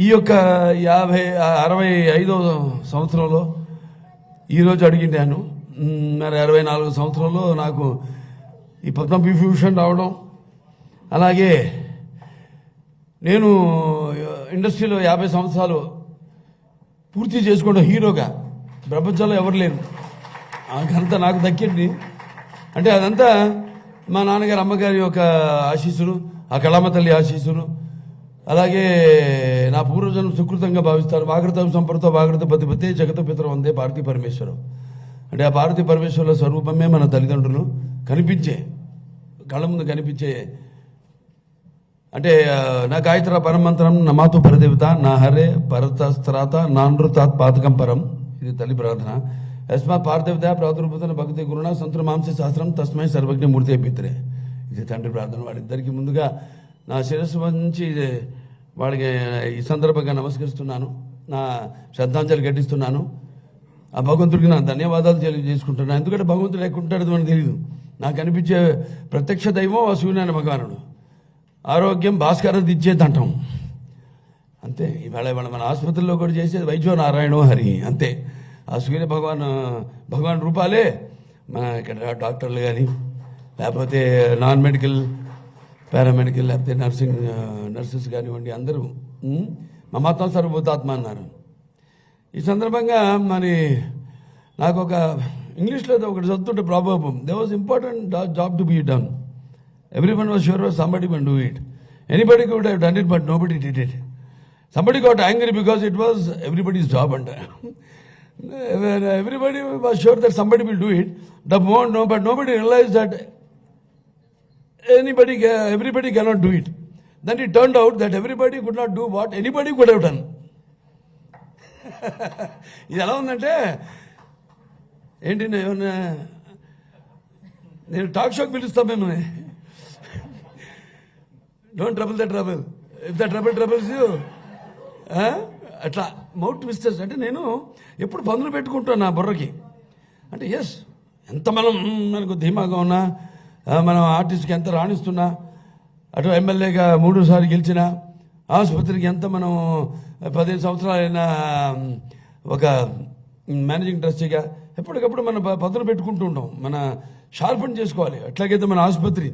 ఈ యొక్క 65వ సంవత్సరంలో ఈరోజు అడిగినాను. మరి 64 సంవత్సరంలో నాకు ఈ పద్మవిభూషణ్ రావడం, అలాగే నేను ఇండస్ట్రీలో 50 సంవత్సరాలు పూర్తి చేసుకోవడం హీరోగా ప్రపంచంలో ఎవరు లేరు. ఆ ఘనత నాకు దక్కింది. అంటే అదంతా మా నాన్నగారు అమ్మగారి యొక్క ఆశీస్సులు, ఆ కళామ తల్లి ఆశీస్సులు, అలాగే నా పూర్వజన్మ సుకృతంగా భావిస్తారు. వాగృతం సంపర్తో వాగృత పతిపతే జగత పితరం వందే పార్వతీ పరమేశ్వరం. అంటే ఆ పార్వతీ పరమేశ్వరుల స్వరూపమే మన తల్లిదండ్రులు కనిపించే, కళ్ళ ముందు కనిపించే. అంటే నా గాయత్ర పరమంత్రం నమాతు పరదేవత నా హరే పరతస్త్రాత నానృతాత్ పాతకం పరం. ఇది తల్లి ప్రార్థన. యస్మాత్ పార్థదేవత ప్రాదుర్భూతన భక్తి గురుణ సంతుల మాంసే శాస్త్రం తస్మై సర్వజ్ఞ మూర్తి పిత్రే. ఇది తండ్రి ప్రార్థన. వాళ్ళిద్దరికి ముందుగా నా శిరస్సు నుంచి వాడికి ఈ సందర్భంగా నమస్కరిస్తున్నాను, నా శ్రద్ధాంజలి ఘటిస్తున్నాను. ఆ భగవంతుడికి నా ధన్యవాదాలు తెలియజేసుకుంటున్నాను. ఎందుకంటే భగవంతుడు ఎక్కడుంటాడో మనకు తెలియదు. నాకు అనిపించే ప్రత్యక్ష దైవం ఆ సూర్యనారాయణ భగవానుడు. ఆరోగ్యం భాస్కరం ఇచ్చేదంటాం అంతే. ఇవాళ మన ఆసుపత్రిలో కూడా చేసేది వైద్యో నారాయణో హరి అంతే. ఆ సూర్య భగవాన్ రూపాలే మన ఇక్కడ డాక్టర్లు కానీ, లేకపోతే నాన్ మెడికల్, పారామెడికల్, లేకపోతే నర్సెస్ కానివ్వండి, అందరూ మమాత్మ సర్వభూతాత్మ అన్నారు. ఈ సందర్భంగా మరి నాకు ఒక ఇంగ్లీష్లో ఒకటి చదువుతుంటే problem, there was important job to be done. Everyone was sure somebody will do it. Anybody could have done it, but nobody did it. Somebody got angry because it was everybody's job. And everybody was sure that somebody will do it. But nobody realized that everybody cannot do it. Then it turned out that everybody could not do what anybody could have done. ఇది ఎలా ఉందంటే ఏంటి, నేను talk షోకి పిలుస్తాను మిమ్మల్ని. Don't trouble the trouble if the trouble troubles you. అట్లా mouth twisters. అంటే నేను ఎప్పుడు పనులు పెట్టుకుంటాను నా బుర్రకి. అంటే ఎస్, ఎంత మనకు ధీమాగా ఉన్నా, మనం ఆర్టిస్ట్కి ఎంత రాణిస్తున్నా, అటు ఎమ్మెల్యేగా 3 సార్లు గెలిచినా, ఆసుపత్రికి ఎంత మనం 15 సంవత్సరాలైనా ఒక మేనేజింగ్ ట్రస్టీగా ఎప్పటికప్పుడు మన పదులు పెట్టుకుంటూ ఉంటాం. మన షార్పన్ చేసుకోవాలి. అట్లాగైతే మన ఆసుపత్రి